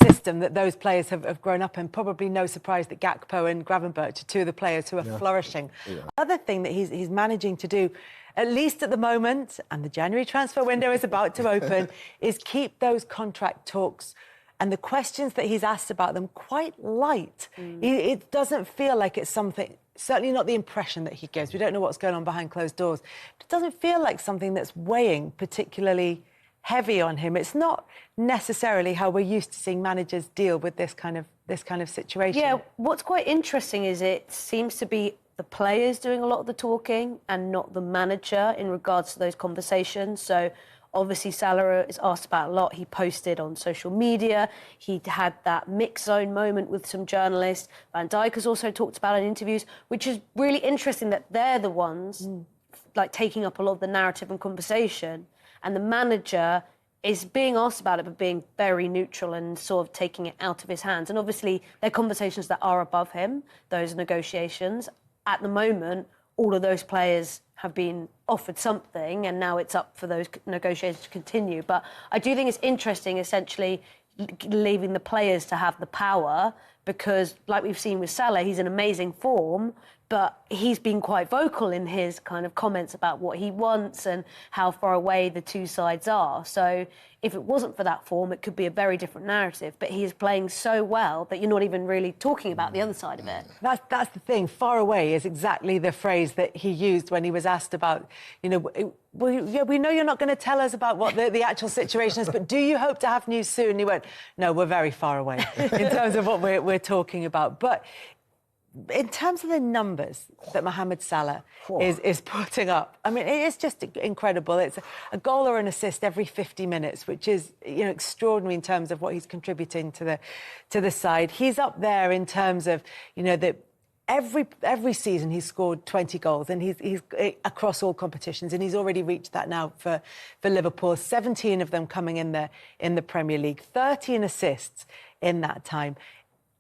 system that those players have grown up in. Probably no surprise that Gakpo and Gravenberch are two of the players who are flourishing. Other thing that he's managing to do, at least at the moment, and the January transfer window is about to open, is keep those contract talks and the questions that he's asked about them quite light. It doesn't feel like it's something, certainly not the impression that he gives. We don't know what's going on behind closed doors. But it doesn't feel like something that's weighing particularly heavy on him. It's not necessarily how we're used to seeing managers deal with this kind of situation. Yeah, what's quite interesting is it seems to be the players doing a lot of the talking and not the manager in regards to those conversations. So obviously Salah is asked about a lot. He posted on social media. He had that mix zone moment with some journalists. Van Dijk has also talked about it in interviews, which is really interesting that they're the ones like taking up a lot of the narrative and conversation. And the manager is being asked about it, but being very neutral and sort of taking it out of his hands. And obviously, there are conversations that are above him, those negotiations. At the moment, all of those players have been offered something, and now it's up for those negotiations to continue. But I do think it's interesting, essentially, leaving the players to have the power, because, like we've seen with Salah, he's in amazing form, But he's been quite vocal in his kind of comments about what he wants and how far away the two sides are. So if it wasn't for that form, it could be a very different narrative. But he is playing so well that you're not even really talking about the other side of it. That's the thing. Far away is exactly the phrase that he used when he was asked about, well, yeah, we know you're not going to tell us about what the actual situation is, but do you hope to have news soon? And he went, no, we're very far away in terms of what we're talking about. But in terms of the numbers that Mohamed Salah is putting up, I mean, it is just incredible. It's a goal or an assist every 50 minutes, which is extraordinary in terms of what he's contributing to the side. He's up there in terms of every season he's scored 20 goals, and he's across all competitions, and he's already reached that now for Liverpool. 17 of them coming in the Premier League, 13 assists in that time.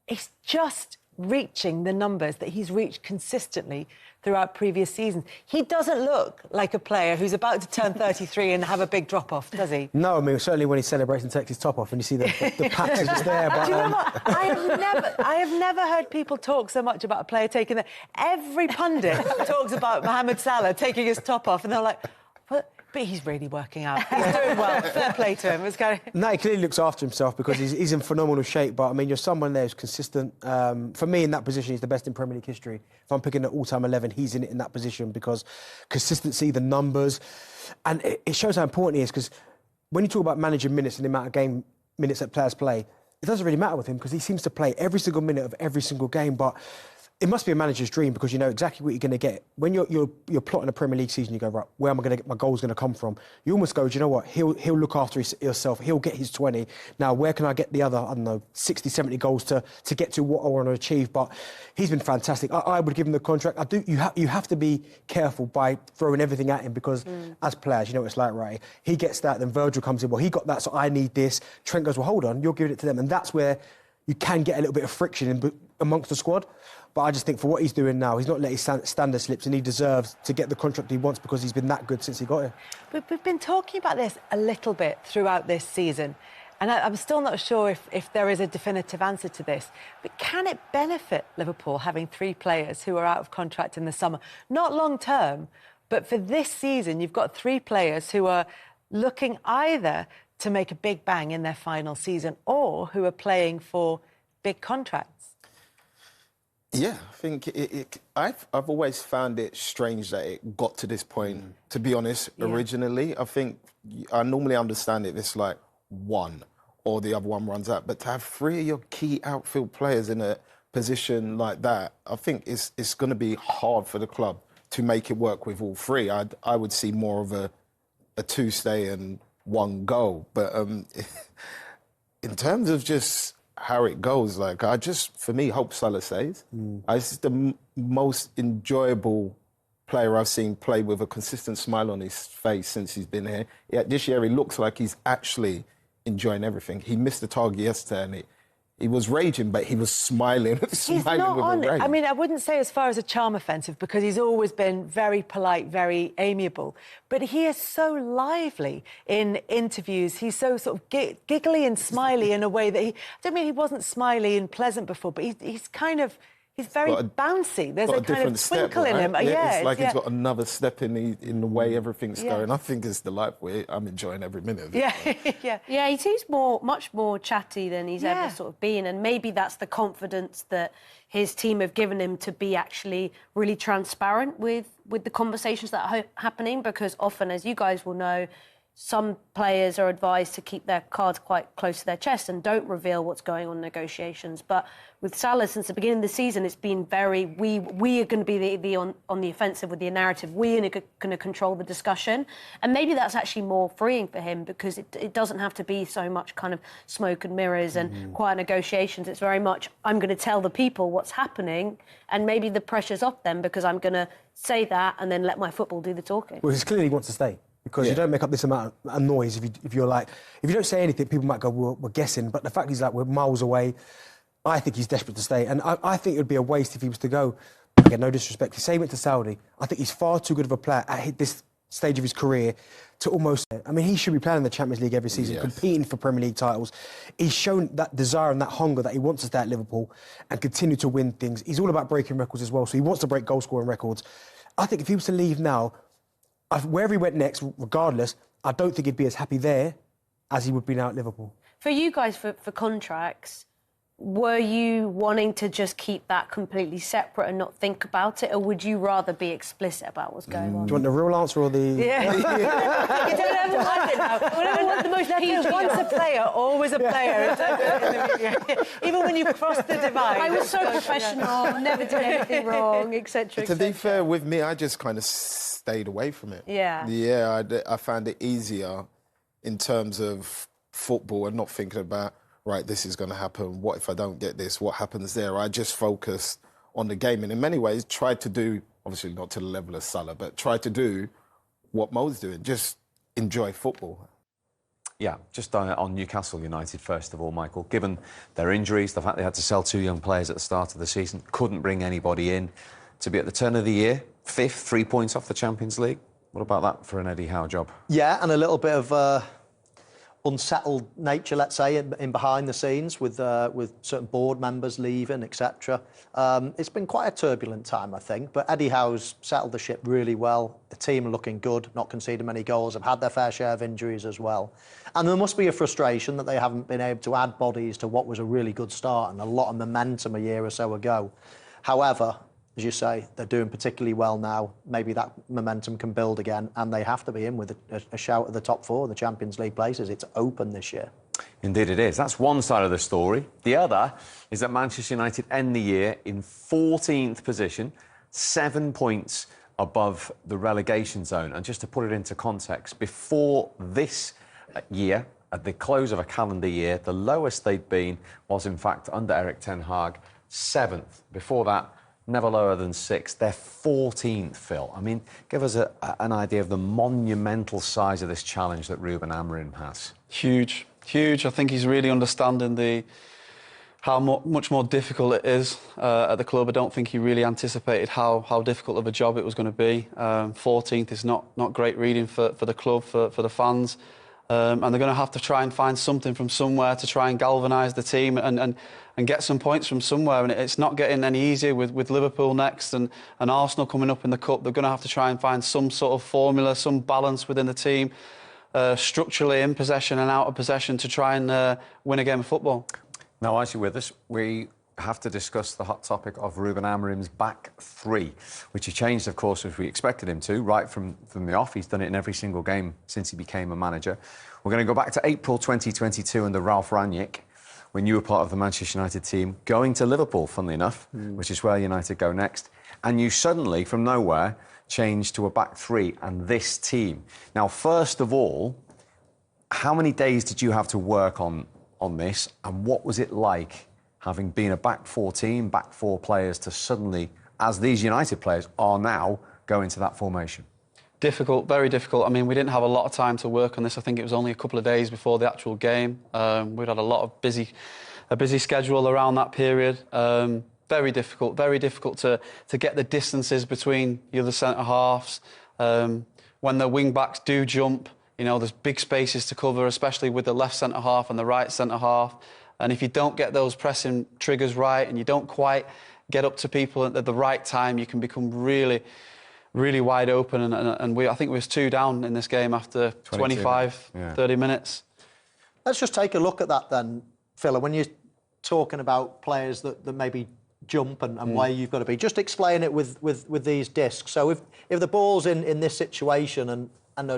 It's just reaching the numbers that he's reached consistently throughout previous seasons. He doesn't look like a player who's about to turn 33 and have a big drop-off, does he? No, I mean, certainly when he celebrates and takes his top off and you see the patches just there. But, do you know what? I have never heard people talk so much about a player taking the... Every pundit talks about Mohamed Salah taking his top off, and they're like, but he's really working out. He's doing well. Fair play to him. No, he clearly looks after himself because he's in phenomenal shape. But, I mean, you're someone there who's consistent. For me, in that position, he's the best in Premier League history. If I'm picking an all-time 11, he's in that position because consistency, the numbers, and it shows how important he is, because when you talk about managing minutes and the amount of game minutes that players play, it doesn't really matter with him because he seems to play every single minute of every single game. But it must be a manager's dream because you know exactly what you're going to get. When you're plotting a Premier League season, you go, right, where am I going to get my goals going to come from? You almost go, do you know what? He'll look after himself. He'll get his 20. Now, where can I get the other, I don't know, 60, 70 goals to get to what I want to achieve? But he's been fantastic. I would give him the contract. You have to be careful by throwing everything at him because as players, you know what it's like, right? He gets that, then Virgil comes in, well, he got that, so I need this. Trent goes, well, hold on, you're giving it to them. And that's where you can get a little bit of friction amongst the squad. But I just think for what he's doing now, he's not let his standard slips, and he deserves to get the contract he wants because he's been that good since he got here. We've been talking about this a little bit throughout this season, and I'm still not sure if there is a definitive answer to this. But can it benefit Liverpool having 3 players who are out of contract in the summer? Not long term, but for this season, you've got 3 players who are looking either to make a big bang in their final season or who are playing for big contracts. Yeah, I think I've always found it strange that it got to this point, to be honest, originally. I think I normally understand it, it's like one or the other one runs out. But to have 3 of your key outfield players in a position like that, I think it's going to be hard for the club to make it work with all 3. I would see more of a 2 stay and 1 go. But in terms of just how it goes, like, I just, for me, hope Salah stays. It's the most enjoyable player I've seen play with a consistent smile on his face since he's been here. Yeah, this year he looks like he's actually enjoying everything. He missed the target yesterday and he was raging, but he was smiling. He's not on. I mean, I wouldn't say as far as a charm offensive because he's always been very polite, very amiable. But he is so lively in interviews. He's so sort of giggly and smiley in a way that I don't mean he wasn't smiley and pleasant before, but he's kind of... He's very bouncy. There's a kind of twinkle in him. Yeah, it's like he's got another step in the way everything's going. I think it's delightful. I'm enjoying every minute of it. Yeah, he seems much more chatty than he's ever sort of been, and maybe that's the confidence that his team have given him to be actually really transparent with the conversations that are happening, because often, as you guys will know, some players are advised to keep their cards quite close to their chest and don't reveal what's going on in negotiations. But with Salah, since the beginning of the season, it's been very, we are going to be on the offensive with the narrative. We are going to control the discussion. And maybe that's actually more freeing for him because it doesn't have to be so much kind of smoke and mirrors and quiet negotiations. It's very much, I'm going to tell the people what's happening, and maybe the pressure's off them because I'm going to say that and then let my football do the talking. Well, he clearly wants to stay. Because you don't make up this amount of noise if you don't say anything, people might go, well, we're guessing. But the fact is, like, we're miles away. I think he's desperate to stay. And I think it would be a waste if he was to go. Again, no disrespect. Say he went to Saudi. I think he's far too good of a player at this stage of his career to almost... I mean, he should be playing in the Champions League every season, competing for Premier League titles. He's shown that desire and that hunger that he wants to stay at Liverpool and continue to win things. He's all about breaking records as well, so he wants to break goal-scoring records. I think if he was to leave now, wherever he went next, regardless, I don't think he'd be as happy there as he would be now at Liverpool. For you guys, for contracts, were you wanting to just keep that completely separate and not think about it, or would you rather be explicit about what's going on? Do you want the real answer or the... Yeah. You don't have to like it now. Whatever was the most PG. Once a player, always a player. Even when you cross the divide. I was so professional, never did anything wrong, etc. To be fair, with me, I just kind of stayed away from it. Yeah. Yeah, I found it easier in terms of football and not thinking about, right, this is going to happen. What if I don't get this? What happens there? I just focused on the game and in many ways tried to do, obviously not to the level of Salah, but tried to do what Mo's doing, just enjoy football. Yeah, just on Newcastle United, first of all, Michael. Given their injuries, the fact they had to sell 2 young players at the start of the season, couldn't bring anybody in, to be at the turn of the year, 5th, 3 points off the Champions League. What about that for an Eddie Howe job? Yeah, and a little bit of unsettled nature, let's say, in behind the scenes with certain board members leaving, etc. It's been quite a turbulent time, I think, but Eddie Howe's settled the ship really well. The team are looking good, not conceding many goals, have had their fair share of injuries as well. And there must be a frustration that they haven't been able to add bodies to what was a really good start and a lot of momentum a year or so ago. However, as you say, they're doing particularly well now. Maybe that momentum can build again, and they have to be in with a shout at the top 4 of the Champions League places. It's open this year. Indeed it is. That's one side of the story. The other is that Manchester United end the year in 14th position, 7 points above the relegation zone. And just to put it into context, before this year, at the close of a calendar year, the lowest they'd been was, in fact, under Eric Ten Hag, 7th. Before that, never lower than 6th. They're 14th, Phil. I mean, give us an idea of the monumental size of this challenge that Ruben Amorim has. Huge, huge. I think he's really understanding how much more difficult it is at the club. I don't think he really anticipated how difficult of a job it was going to be. 14th is not great reading for the club, for the fans. And they're going to have to try and find something from somewhere to try and galvanise the team and get some points from somewhere. And it's not getting any easier with Liverpool next and Arsenal coming up in the Cup. They're going to have to try and find some sort of formula, some balance within the team, structurally in possession and out of possession to try and win a game of football. Now, as you're with us, we have to discuss the hot topic of Ruben Amorim's back 3, which he changed, of course, as we expected him to, right from the off. He's done it in every single game since he became a manager. We're going to go back to April 2022 under Ralph Rangnick, when you were part of the Manchester United team, going to Liverpool, funnily enough, which is where United go next. And you suddenly, from nowhere, changed to a back 3 and this team. Now, first of all, how many days did you have to work on this, and what was it like having been a back 4 team, back 4 players, to suddenly, as these United players are now, go into that formation? Difficult, very difficult. I mean, we didn't have a lot of time to work on this. I think it was only a couple of days before the actual game. We'd had a busy schedule around that period. Very difficult to get the distances between the other centre-halves. When the wing-backs do jump, you know, there's big spaces to cover, especially with the left centre-half and the right centre-half. And if you don't get those pressing triggers right and you don't quite get up to people at the right time, you can become really wide open. And I think we was 2 down in this game after 25, 30 minutes. Let's just take a look at that then, Phil. When you're talking about players that maybe jump and where you've got to be, just explain it with these discs. So if the ball's in this situation and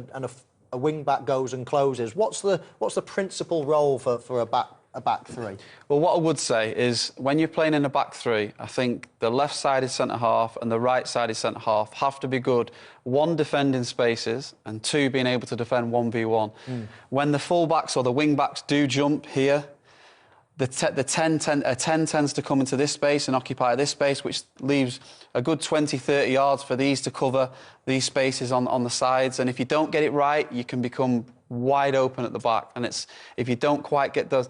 a wing back goes and closes, what's the principal role for a back 3? Well, what I would say is when you're playing in a back 3, I think the left-sided centre-half and the right-sided centre-half have to be good. 1, defending spaces, and 2, being able to defend 1v1. When the full-backs or the wing-backs do jump here, a 10 tends to come into this space and occupy this space, which leaves a good 20-30 yards for these to cover these spaces on the sides. And if you don't get it right, you can become wide open at the back. And it's if you don't quite get the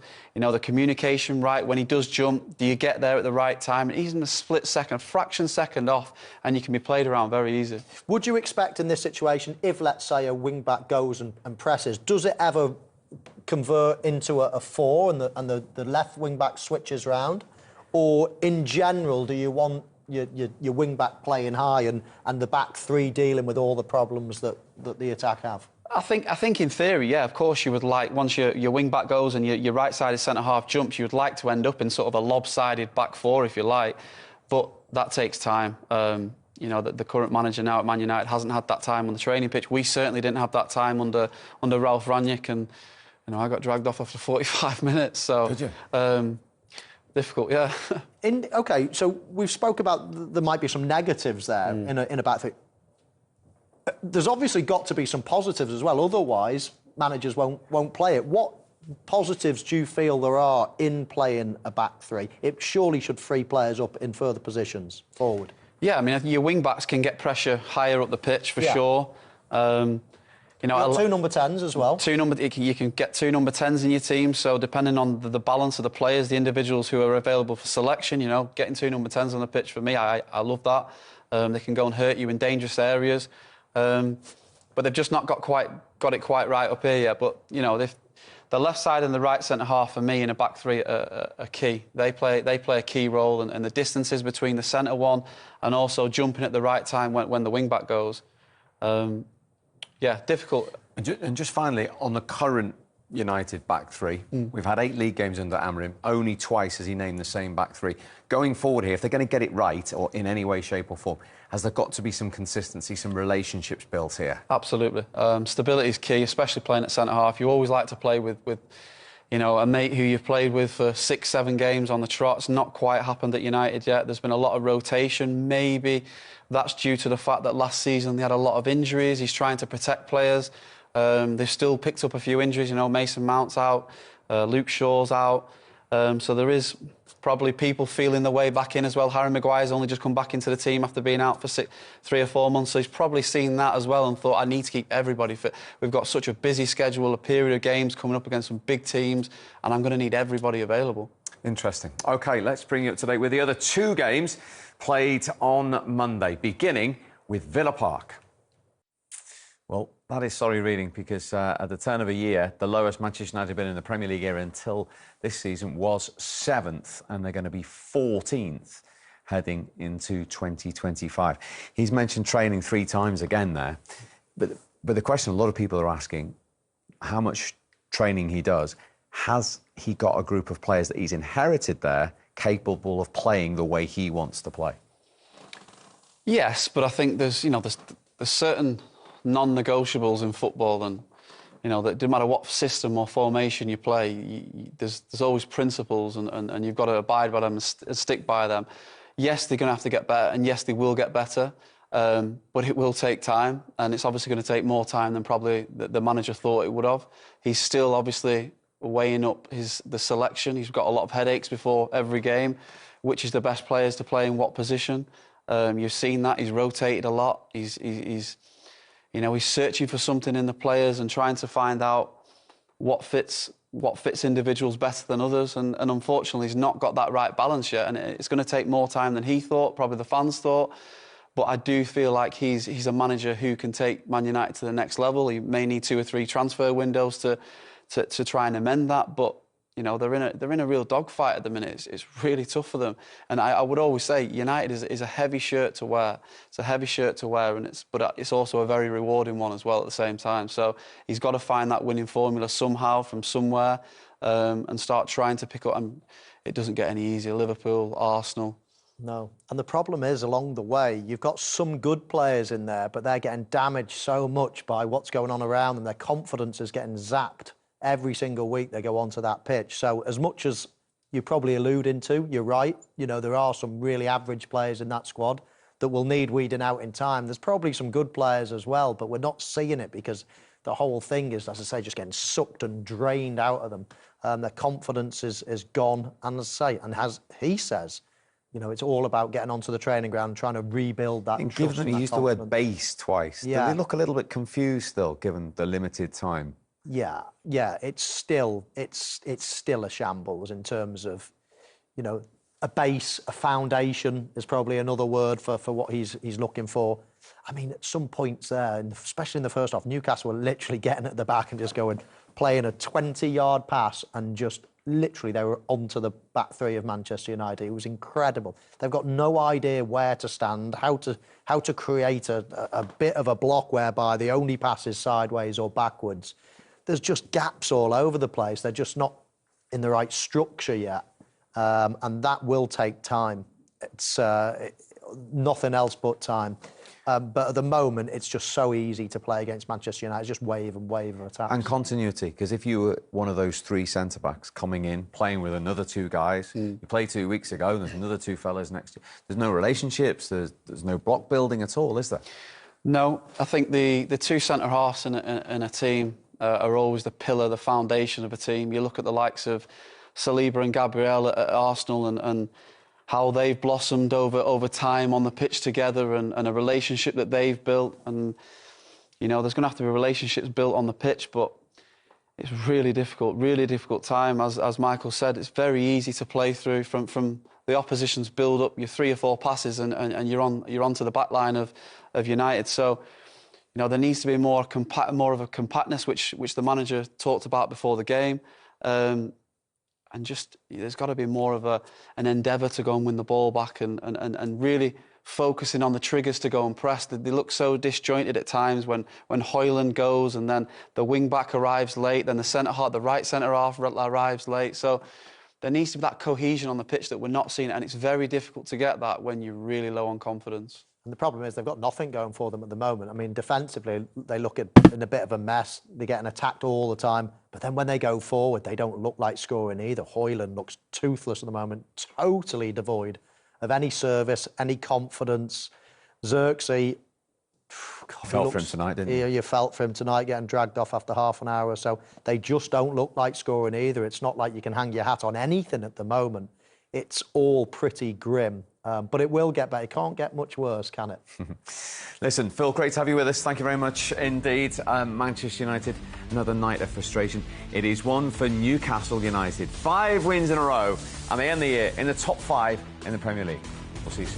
communication right when he does jump, do you get there at the right time? And he's in a split second, a fraction second off, and you can be played around very easy. Would you expect in this situation, if let's say a wing back goes and presses, does it ever convert into a 4 and the left wing back switches round? Or in general, do you want your wing back playing high and the back 3 dealing with all the problems that the attack have? I think in theory, yeah, of course you would like, once your wing back goes and your right-sided centre-half jumps, you would like to end up in sort of a lopsided back 4, if you like. But that takes time. The current manager now at Man United hasn't had that time on the training pitch. We certainly didn't have that time under Ralph Rangnick, and I got dragged off after 45 minutes. So, did you? Difficult, yeah. OK, so we've spoke about there might be some negatives there in a back 3. There's obviously got to be some positives as well, otherwise managers won't play it. What positives do you feel there are in playing a back 3? It surely should free players up in further positions forward. Yeah, I mean, your wing-backs can get pressure higher up the pitch, for sure. You've got 2 number 10s as well. You can get 2 number 10s in your team, so depending on the balance of the players, the individuals who are available for selection, getting 2 number 10s on the pitch, for me, I love that. They can go and hurt you in dangerous areas. But they've just not got it quite right up here yet. But, the left side and the right centre-half, for me, in a back 3 are key. They play a key role, and the distances between the centre one and also jumping at the right time when the wing-back goes. Difficult. And just finally, on the current United back 3, we've had 8 league games under Amorim. Only twice has he named the same back 3. Going forward here, if they're going to get it right, or in any way, shape or form, has there got to be some consistency, some relationships built here? Absolutely. Stability is key, especially playing at centre-half. You always like to play with a mate who you've played with for 6-7 games on the trot. It's not quite happened at United yet. There's been a lot of rotation. Maybe that's due to the fact that last season they had a lot of injuries. He's trying to protect players. They've still picked up a few injuries. Mason Mount's out, Luke Shaw's out. So there is probably people feeling their way back in as well. Harry Maguire's only just come back into the team after being out for 3 or 4 months. So he's probably seen that as well and thought, I need to keep everybody fit. We've got such a busy schedule, a period of games coming up against some big teams, and I'm going to need everybody available. Interesting. OK, let's bring you up to date with the other 2 games played on Monday, beginning with Villa Park. Well, that is sorry reading, because at the turn of a year, the lowest Manchester United have been in the Premier League era until this season was 7th, and they're going to be 14th heading into 2025. He's mentioned training 3 times again there, but the question a lot of people are asking, how much training he does. Has he got a group of players that he's inherited there capable of playing the way he wants to play? Yes, but I think there's certain non-negotiables in football, and that no matter what system or formation you play, there's always principles, and you've got to abide by them and stick by them. Yes, they're going to have to get better, and yes, they will get better, but it will take time, and it's obviously going to take more time than probably the manager thought it would have. He's still obviously weighing up the selection. He's got a lot of headaches before every game, which is the best players to play in what position. You've seen that. He's rotated a lot. He's searching for something in the players and trying to find out what fits individuals better than others. And unfortunately, he's not got that right balance yet. And it's going to take more time than he thought, probably the fans thought. But I do feel like he's a manager who can take Man United to the next level. He may need 2 or 3 transfer windows to try and amend that. But they're in a real dogfight at the minute. It's really tough for them. And I would always say United is a heavy shirt to wear. It's a heavy shirt to wear, but it's also a very rewarding one as well at the same time. So he's got to find that winning formula somehow from somewhere, and start trying to pick up. And it doesn't get any easier. Liverpool, Arsenal. No. And the problem is, along the way, you've got some good players in there, but they're getting damaged so much by what's going on around them. Their confidence is getting zapped. Every single week they go onto that pitch. So as much as you're probably alluding to, you're right. There are some really average players in that squad that will need weeding out in time. There's probably some good players as well, but we're not seeing it because the whole thing is, as I say, just getting sucked and drained out of them. Their confidence is gone. And as I say, and as he says, it's all about getting onto the training ground and trying to rebuild that trust. Given that he used the word base twice, do they look a little bit confused still, given the limited time Yeah, it's still a shambles in terms of, you know, a base, a foundation is probably another word for what he's looking for. I mean, at some points there, especially in the first half, Newcastle were literally getting at the back and just playing a 20-yard pass, and just literally they were onto the back three of Manchester United. It was incredible. They've got no idea where to stand, how to create a bit of a block whereby the only pass is sideways or backwards. There's just gaps all over the place. They're just not in the right structure yet. And that will take time. It's nothing else but time. But at the moment, it's just so easy to play against Manchester United. It's just wave and wave of attacks. And continuity, because if you were one of those 3 centre-backs coming in, playing with another 2 guys, you played 2 weeks ago, and there's another 2 fellas next to you. There's no relationships, there's no block building at all, is there? No, I think the 2 centre-halves in a team are always the pillar, the foundation of a team. You look at the likes of Saliba and Gabriel at Arsenal and how they've blossomed over time on the pitch together, and a relationship that they've built. And, you know, there's going to have to be relationships built on the pitch, but it's really difficult time. As Michael said, it's very easy to play through from the opposition's build-up, your 3 or 4 passes, and you're onto the back line of United. So, you know, there needs to be more of a compactness, which the manager talked about before the game. And just, there's got to be more of an endeavour to go and win the ball back, and really focusing on the triggers to go and press. They look so disjointed at times when Højlund goes, and then the wing-back arrives late, then the right centre-half arrives late. So there needs to be that cohesion on the pitch that we're not seeing, and it's very difficult to get that when you're really low on confidence. And the problem is they've got nothing going for them at the moment. I mean, defensively, they look in a bit of a mess. They're getting attacked all the time. But then when they go forward, they don't look like scoring either. Højlund looks toothless at the moment, totally devoid of any service, any confidence. Xerxes, felt for him tonight, didn't you? You felt for him tonight, getting dragged off after half an hour or so. They just don't look like scoring either. It's not like you can hang your hat on anything at the moment. It's all pretty grim. But it will get better. It can't get much worse, can it? Listen, Phil, great to have you with us. Thank you very much indeed. Manchester United, another night of frustration. It is one for Newcastle United. 5 wins in a row, and they end the year in the top 5 in the Premier League. We'll see you soon.